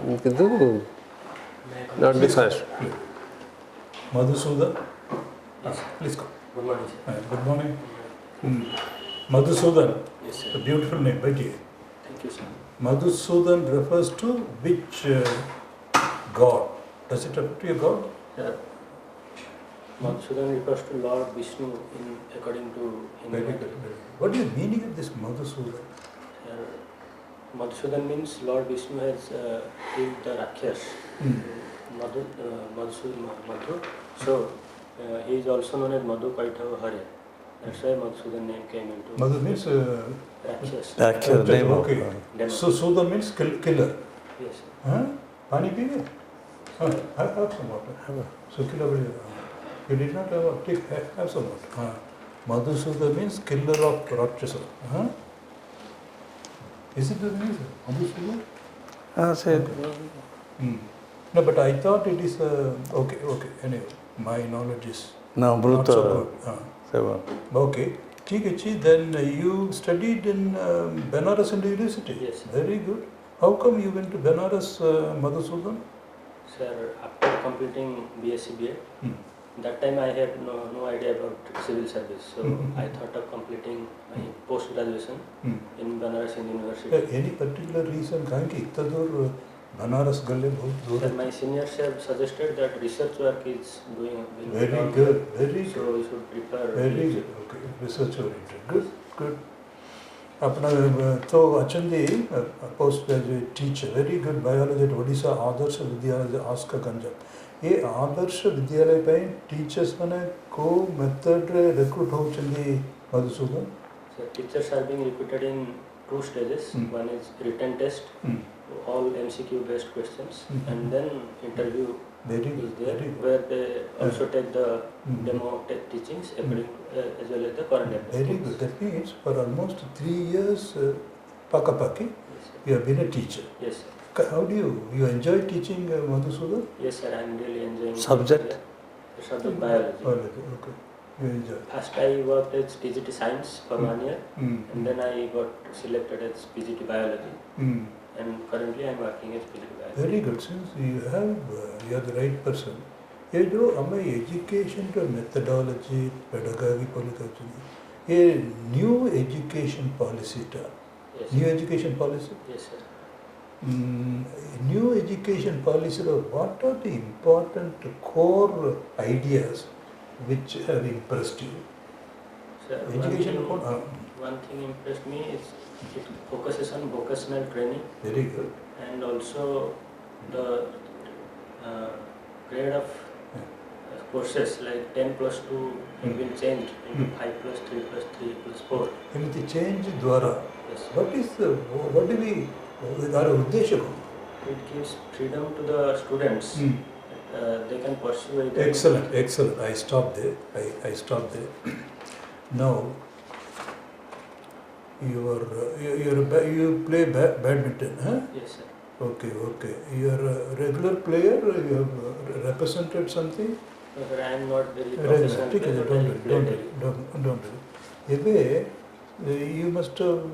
Kidu not the first. Madhusudan? Yes. Please go. Good morning, sir. Good morning. Madhusudan. Yes, sir. A beautiful name, right here. Thank you, sir. Madhusudan refers to which god? Does it refer to a god? Sir, Madhusudan refers to Lord Vishnu according to Hindu. Very good. What is the meaning of this Madhusudan? Sir, Madhusudan means Lord Vishnu has killed the Rakshas. Madhu. So, he is also known as Madhu Kaithav Hare. That's why Madhusudan name came into. Madhu means Rakshas. okay. Demon. So Sudan means killer. Yes, sir. Huh? Pani piye? Have some water. So killer. You did not have some water. Madhusudan means killer of Rakshasa. Huh? Is it the meaning? Madhusudan? No, but I thought it is okay. Anyway, my knowledge is No, not so Bruto. good. Okay. Then you studied in Benares University. Yes, sir. Very good. How come you went to Benares, Madhusudan? Sir, after completing BSc BA, that time I had no idea about civil service. So I thought of completing my post-graduation in Banaras University. Any particular reason? Kahanki itta dur Banaras galle bahut dur. Sir, my seniors have suggested that research work is being Very done. good. Very So good. we should prefer. Very good. Okay. Research oriented. Good. Apna to Achandi, postgraduate teacher, very good biology at Odisha Adarsh Vidyalaya Aska Ganja. ये आदर्श विद्यालय पे teachers माने को method recruit होचंदी Madhusudan. So teachers are being recruited in two stages. One is written test, all MCQ based questions, and then interview Very is good. there, where they also take the demo teachings according as well as the current affairs. Very good. That means for almost 3 years, Pakapaki, Yes, sir. you have been a teacher. Yes, sir. How do you enjoy teaching Madhusudan? Yes, sir. I am really enjoying Subject? the subject biology. Okay. You enjoy. First, I worked as PGT Science for 1 year, and then I got selected as PGT Biology, and currently I am working as PGT Biology. Very good. Since you are the right person. ये जो हमें education to methodology, pedagogy policy, ये new education policy था. Yes, New sir. education policy. Yes, sir. New education policy, what are the important core ideas which have impressed you? Sir, Education one thing impressed me is it focuses on vocational training, very good. and also the grade of courses like 10 plus 2 have been changed into 5 plus 3 plus 3 plus 4. In the change द्वारा, Yes. what do we our उद्देश्य को? It gives freedom to the students. They can pursue it. Excellent. I stop there. Now, you play badminton, huh? Yes, sir. Okay. You are a regular player. You have represented something. No, sir, I am not very Regular. professional. ठीक है, don't worry. Ebe, you must have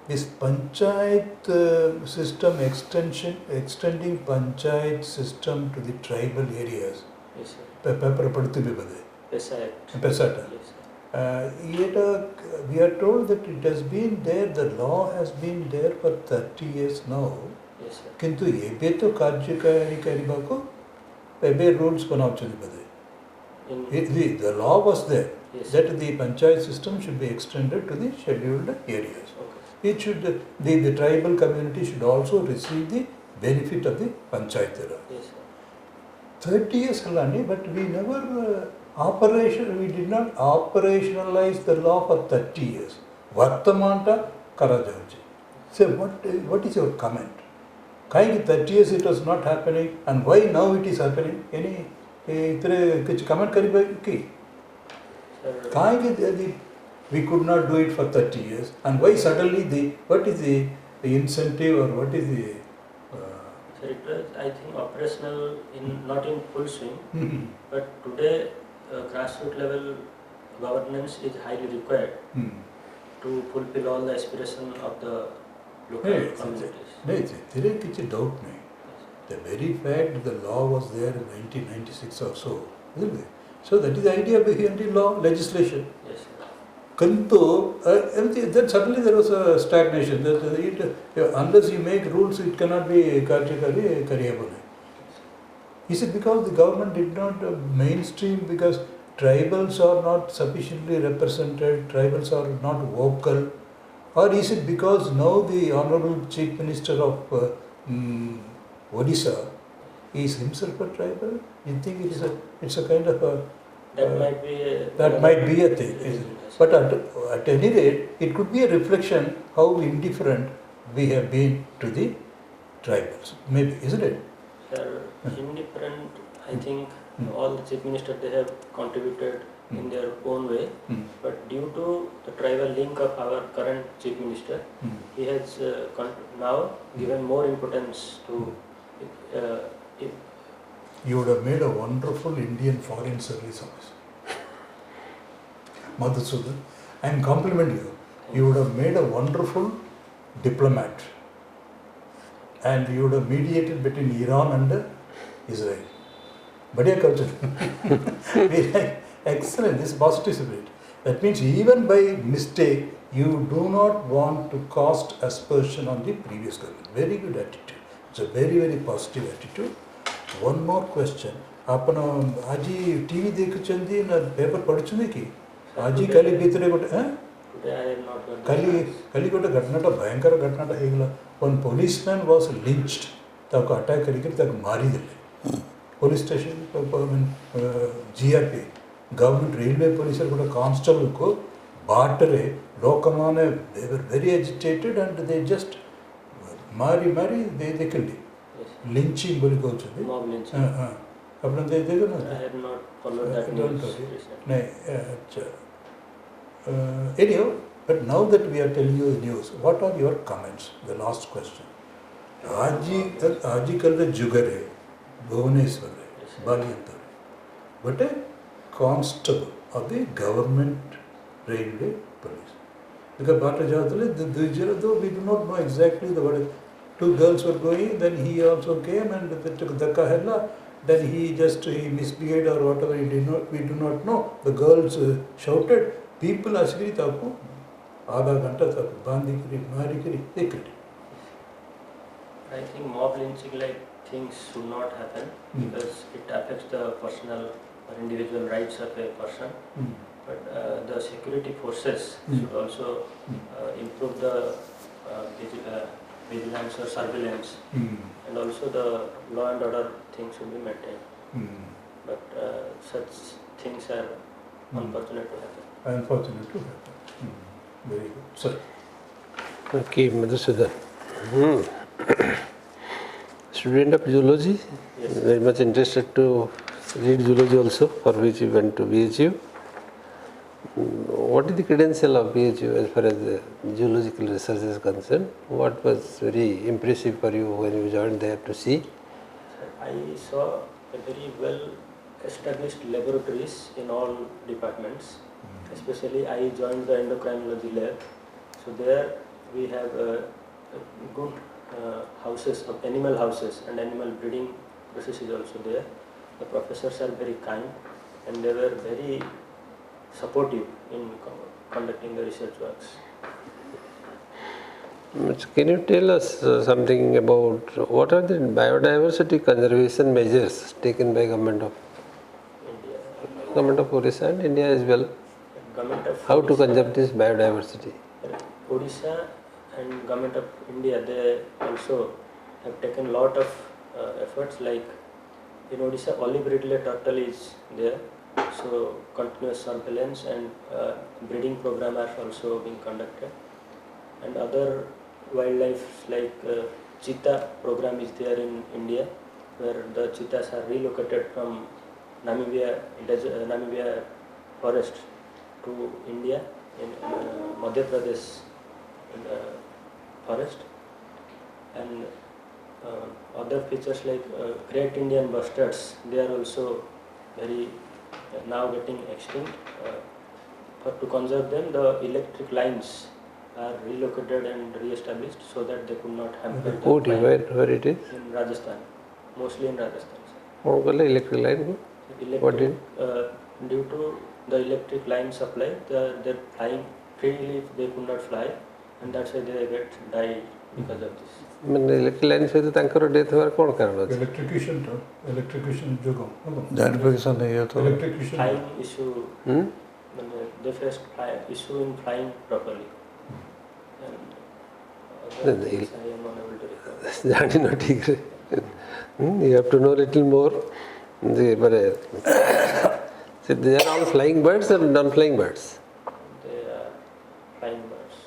this panchayat system extending panchayat system to the tribal areas. Yes, sir. Paper padthi bhi bade. Pesat. Pesata. Yes, sir. Yet we are told that it has been there. The law has been there for 30 years now. Yes, sir. किंतु ebe to କାର୍ଯ୍ୟକାରୀ କରିବାକୁ ebe rules बनाउଛନ୍ତି बदे. The law was there. Yes, That the panchayat system should be extended to the scheduled areas. Okay. It should the tribal community should also receive the benefit of the panchayat era. Yes, sir. 30 years alani, but we never we did not operationalize the law for 30 years. Vartamanta Karajavji. Say what is your comment? Kaiki 30 years it was not happening, and why now it is happening? Any comment kari? We could not do it for 30 years, and why suddenly what is the incentive or what is the So it was, I think, operational not in full swing, but today grassroots level governance is highly required to fulfill all the aspirations of the local communities. there is a doubt. The very fact the law was there in 1996 or so, isn't it? So that is the idea behind the law, legislation. Yes, sir. Kanto, then suddenly there was a stagnation. Unless you make rules, it cannot be carryable. Is it because the government did not mainstream, because tribals are not sufficiently represented, tribals are not vocal, or is it because now the Honorable Chief Minister of Odisha is himself a tribal? You think it's a kind of a... That might be a thing, isn't it? But at any rate, it could be a reflection how indifferent we have been to the tribals, maybe, isn't it? Sir, indifferent, I think all the chief ministers, they have contributed in their own way, but due to the tribal link of our current chief minister, he has now given more importance to it. You would have made a wonderful Indian Foreign Service officer. Madhusudan, I am complimenting you. You would have made a wonderful diplomat, and you would have mediated between Iran and Israel. Badhiya culture. Excellent, this is positive spirit. That means even by mistake, you do not want to cast aspersion on the previous government. Very good attitude. It's a very, very positive attitude. One more question. आपना आजी TV देखु चंदी ना paper पढ़ चुने की आजी कली भीतरे गोटे हैं कली गोटे घटना टा भयंकर घटना टा हेगला one policeman was lynched ताको अटैक करिके ताको मारी दिले police station GRP government railway police गोटे constable को बाटरे लोकमाने they were very agitated and they just मारी they killed him. Lynching बोली कौन सी? Mob lynching. अपना दे देगा ना? I have not followed that news. नहीं अच्छा. Anyhow, but now that we are telling you the news, what are your comments? The last question. आजी कल रे जुगरे, भुवनेश्वर रे, बालियंतर रे, but a constable of the government railway police. Because Bata Jatale, though we do not know exactly the word. Two girls were going, then he also came and they took dhakka hella. Then he misbehaved or whatever, we do not know. The girls shouted, people asgiri tapu, aadha ghanta tapu, bandi kari, mari kari, they killed him. I think mob lynching like things should not happen because it affects the personal or individual rights of a person. But the security forces should also improve the vigilance or surveillance, and also the law and order things should be maintained. But such things are unfortunate to happen. Unfortunate to happen. Very good. Sir. Okay, Madhusudan. Student of zoology, yes. Very much interested to read zoology also, for which you went to BHU. What is the credential of BHU as far as the geological research is concerned? What was very impressive for you when you joined there to see? I saw a very well established laboratories in all departments. Especially I joined the endocrinology lab. So there we have good houses of animal houses, and animal breeding process is also there. The professors are very kind and they were very supportive in conducting the research works. Can you tell us something about what are the biodiversity conservation measures taken by government of Odisha and India as well? How to conserve this biodiversity? Odisha and government of India, they also have taken a lot of efforts. Like in Odisha, olive ridley turtle is there. So continuous surveillance and breeding program are also being conducted, and other wildlife like cheetah program is there in India, where the cheetahs are relocated from Namibia forest to India in Madhya Pradesh forest, and other features like great Indian bustards, they are also very now getting extinct. To conserve them, the electric lines are relocated and re-established so that they could not hamper the where it is? in Rajasthan. mostly in Rajasthan. कौन कहले electric line को What Electric, due to the electric line supply, they're flying freely if they could not fly, and that's why they get died because of this. मैंने electric line सहित तांकर death होवार कौन कारण अछि इलेक्ट्रिफिकेशन जोगो Identification नहीं है तो electrification Flying issue, they faced issue in flying properly. And other things I am unable to recall. जानी न ठीक रे you have to know little more the so they are all flying birds or non-flying birds They are flying birds.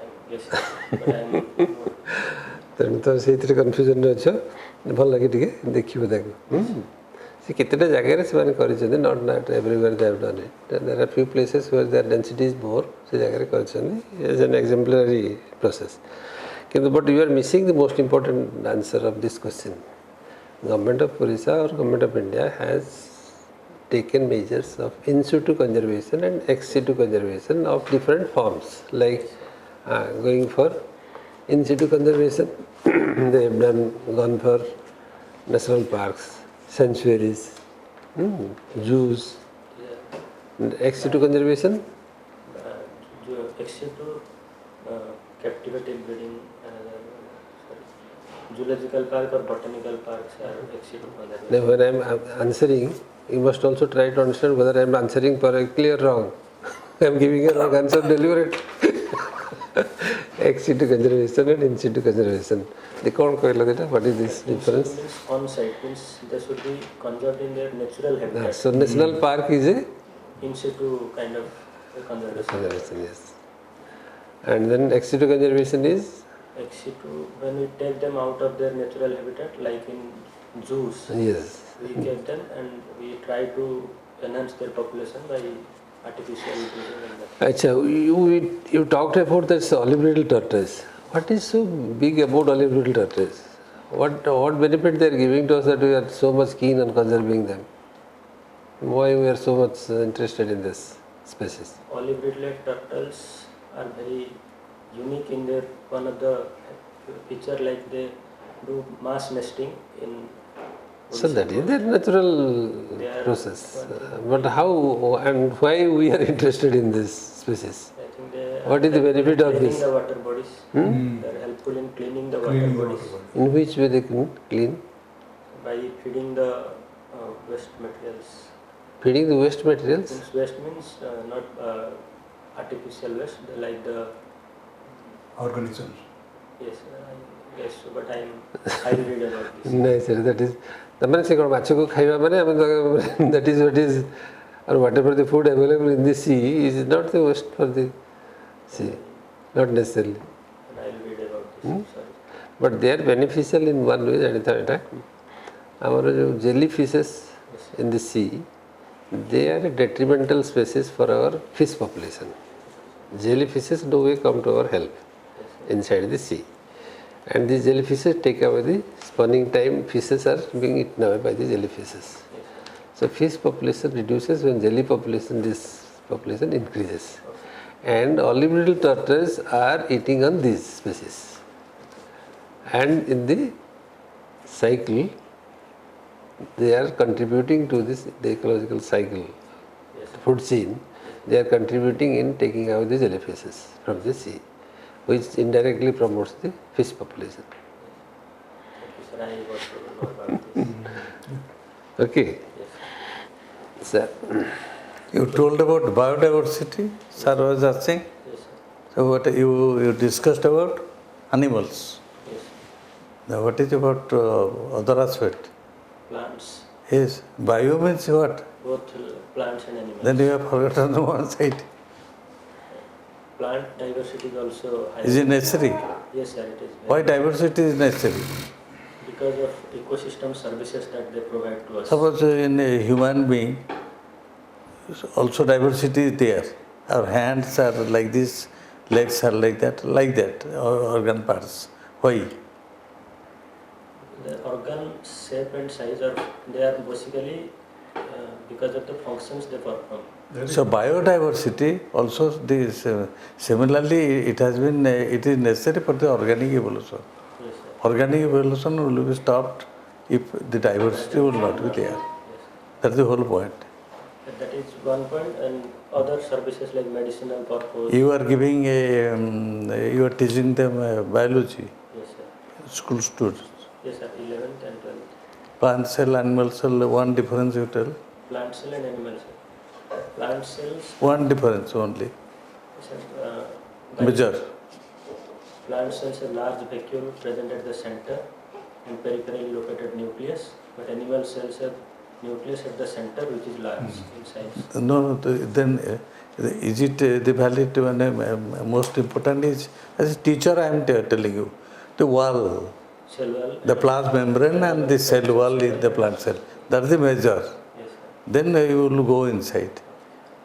I'm guessing, but I'm not. ତେଣୁ ତ ସେଇଥିରେ କନଫ୍ୟୁଜନ୍ରେ ଅଛ ଭଲ ଲାଗେ ଟିକେ ଦେଖିବ ତାକୁ ସେ କେତେଟା ଜାଗାରେ ସେମାନେ କରିଛନ୍ତି not not everywhere they have done it there are few places where their density is more ସେ ଜାଗାରେ କରିଛନ୍ତି ଏଜ୍ ଏନ୍ ଏକ୍ଜାମ୍ପଲାରୀ ପ୍ରୋସେସ୍ କିନ୍ତୁ but you are missing the most important answer of this question Government of Odisha or Government of India has taken measures of in situ conservation and ex situ conservation of different forms like going for in situ conservation they have gone for national parks, sanctuaries, zoos. Ex situ conservation Ex situ captivated breeding, zoological park or botanical parks are ex situ conservation. Now when I am answering, you must also try to understand whether I am answering correctly or wrong. I am giving a wrong answer deliberate. Ex situ conservation and in situ conservation. The what is this difference? Means on site means they should be conserved in their natural habitat. So national park is a In situ kind of conservation. conservation, yes. And then ex situ conservation is Ex situ, when we take them out of their natural habitat, like in zoos, yes. we get them and we try to enhance their population by artificial breeding and that. Achha, you talked about this olive brittle tortoise. What is so big about olive brittle tortoise? What benefit they are giving to us that we are so much keen on conserving them? Why we are so much interested in this species? Olive brittle turtles are very unique in their one of the feature, like they do mass nesting in So that is their natural process. But how and why we are interested in this species? I think they What is the benefit of cleaning this? the water bodies. They are helpful in cleaning the water bodies In which way they can clean? by feeding the waste materials. Feeding the waste materials? Means waste means not artificial waste, like the organisms. yes, yes, but I will read about this. No, sir, that is. तमने से कौन माछो को खाइबा माने that is what is or whatever the food available in the sea is not the waste for the sea, not necessarily. And I will read about this. Sorry. But they are beneficial in one way. जानी था बेटा हमारे जो jellyfishes in the sea, they are a detrimental species for our fish population. Jellyfishes no way come to our help inside the sea. And these jellyfishes take away the spawning time. Fishes are being eaten away by the jellyfishes. So fish population reduces when jelly population, this population increases. And olive brittle tortoises are eating on these species. And in the cycle, they are contributing to this the ecological cycle, food chain. They are contributing in taking away the jellyfishes from the sea, which indirectly promotes the fish population. Thank you, sir. I got to know about this. Okay. Yes. Sir. You told about biodiversity, sir was asking. Yes, sir. So what you discussed about animals. Yes. Now what is about other aspect? Plants, Yes, bio means what? both plants and animals. Then you have forgotten the one side. Plant diversity is also high. Is it necessary? Yes, sir, it is. Why diversity is necessary? Because of ecosystem services that they provide to us. Suppose in a human being, also diversity is there. Our hands are like this, legs are like that, organ parts. Why? The organ shape and size are, they are basically because of the functions they perform. So biodiversity also this similarly it is necessary for the organic evolution. Yes, sir. Organic evolution will be stopped if the diversity will not be there. That's the whole point. That is one point, and other services like medicinal purpose. You are giving you are teaching them biology, Yes, sir. school students. Yes, sir. 11th and 12th. Plant cell, animal cell, one difference you tell. Plant cell and animal cell. Plant cells. One difference only. Yes, sir. Major. Plant cells are large vacuole present at the center and peripherally located nucleus, but animal cells have nucleus at the center, which is large in size. No, then is it the valid one? Most important is, as a teacher I am telling you, the wall, Cell wall. the plasma membrane and the cell wall is the plant cell. That is the measure. Yes, sir. Then you will go inside.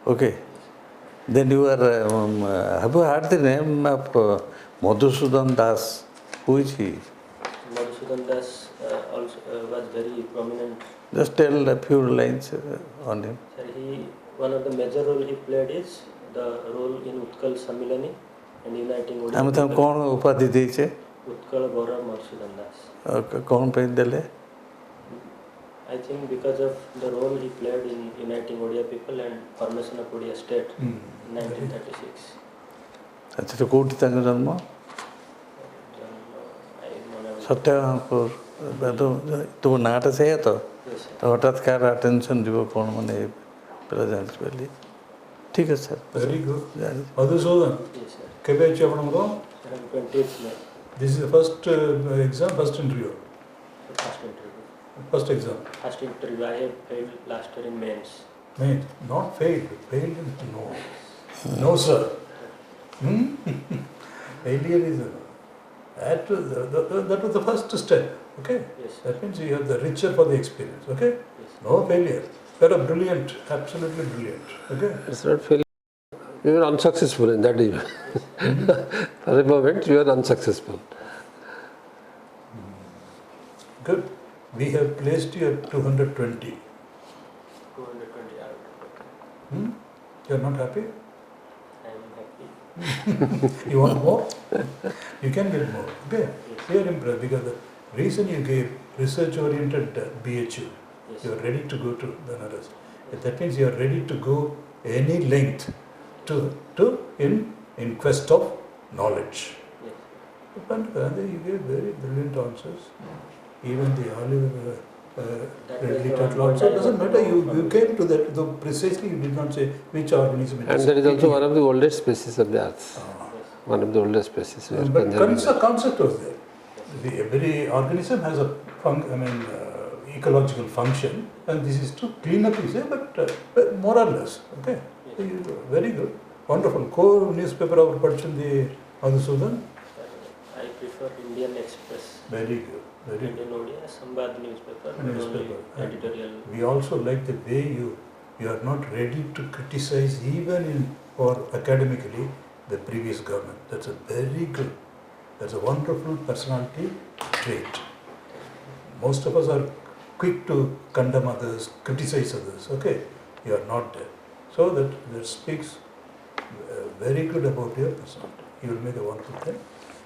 Okay. Then you are, have you heard the name of Madhusudan Das? Who is he? Madhusudan Das also was very prominent. Just tell a few lines on him. Sir, one of the major role he played is the role in Utkal Sammilani and uniting Odisha. ଆମେ ତାଙ୍କୁ କ'ଣ ଉପାଧି ଦେଇଛେ? Utkal Gaurav Madhusudan Das. କ'ଣ ପାଇଁ ଦେଲେ? I think because of the role he played in uniting Odia people and formation of Odia state in 1936. ଆଚ୍ଛା କେଉଁଠି ତାଙ୍କ ଜନ୍ମ? ସତ୍ୟପୁର। ତୁମ ନାଁଟା ସେଇଆ ତ? ତ ହଠାତ୍ କାହାର ଆଟେନସନ୍ ଯିବ କ'ଣ ମାନେ ପିଲା ଜାଣିଛି ବୋଲି। ଠିକ୍ ଅଛି sir. Very good. Madhusudan, Yes, sir. କେବେ ଅଛି ଆପଣଙ୍କର? Sir, 20th May, This is the first exam, first interview, first interview. first exam. First interview, I have failed last year in mains. Mate, not failed. Failed is no. No, sir. Failure is that was the first step. Okay? Yes, sir. That means you have the richer for the experience. Okay? Yes, sir. No failure. You are brilliant, absolutely brilliant. Okay? It's not failure. You were unsuccessful in that event. For a moment, you are unsuccessful. Good. We have placed you at 220. 220 out. You are not happy? I am happy. You want more? You can get more. Okay. You are impressed because the reason you gave research-oriented BHU, Yes. you are ready to go to Banaras. That means you are ready to go any length in quest of knowledge. Yes. But you gave very brilliant answers. Even the Oliver Ridley the title one also point I doesn't want matter. to You know. came to that, though precisely you did not say which organism it And is. that is also one of the oldest species of the earth. Yes. One of the oldest species. We are But conserving. concept was there. Every organism has a ecological function, and this is to clean up, you say, but more or less. Okay. So very good. Wonderful. Core newspaper our Pachandi Madhusudan. I prefer Indian Express. Very good. Very good. Indian Odia, Sambad newspaper, but Newspaper. only editorial. We also like the way you are not ready to criticize even or academically the previous government. That's a very good. That's a wonderful personality trait. Most of us are quick to condemn others, criticize others. Okay, you are not there. So that speaks very good about your personality. You will make a wonderful thing.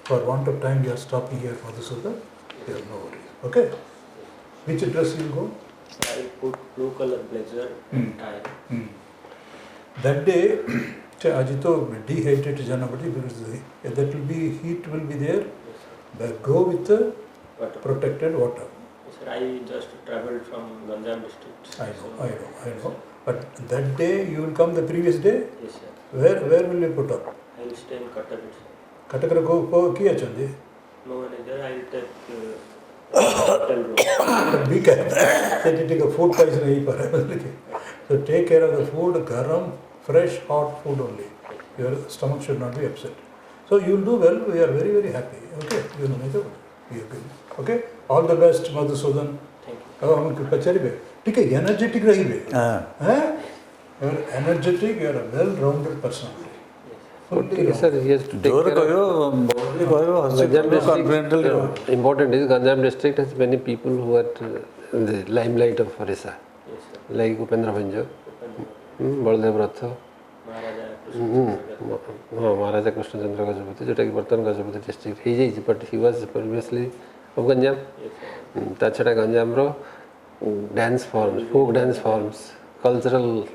For want of time, we are stopping here, Madhusudan. You have no worries. Okay. Which address you will go? I put blue color blazer and tie. That day, Ajito dehydrated Janabati because that will be heat will be there. Yes, sir. But go with the Water. protected water. Yes, sir. I just traveled from Ganjam district. I know. But that day you will come the previous day. Yes, sir. Where will you put up? I will stay in Cuttack. Katakara go kiya chandi. No one is there. I will take hotel room. Be careful. That you take a food poison. So take care of the food, garam, fresh, hot food only. Your stomach should not be upset. So you will do well. We are very, very happy. Okay, you will make it. You good. Okay. All the best, Madhusudan. Thank you. अब हम कचहरी पे ठीक है energetic रहिए हैं you are energetic, you are a well-rounded personality. Okay, sir, he has to take जोर care कहो of बोली कहो Ganjam confidently district. Important is Ganjam district has many people who are in the limelight of Odisha, Yes, sir. like Upendra Bhanjo, Baldev Ratha, Maharaja Krishna Chandra Gajapati, जोटा कि बर्तमान Gajapati district हो जाइए, but he was previously of Ganjam. Yes, sir. Tachada Ganjamro, dance forms, folk dance forms, cultural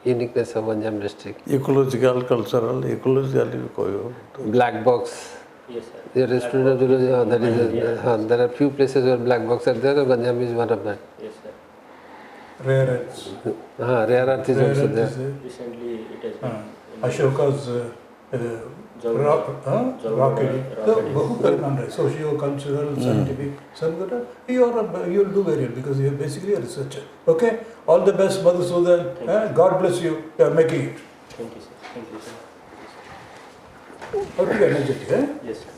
uniqueness of Ganjam district. Ecological, cultural, ecologically koyo. Black box. Yes, sir. There is student of zoology, there are few places where black box are there, Ganjam is one of that. Yes, sir. Rare earths. Rare earth is Rare also earth there. is there. Recently, it has been. Ashoka's rock area. So, socio-cultural, scientific, you'll do very well because you're basically a researcher. Okay? All the best, Madhusudan. God bless you. You're making it. Thank you, sir. Thank you, sir. How to be energetic, Yes, sir.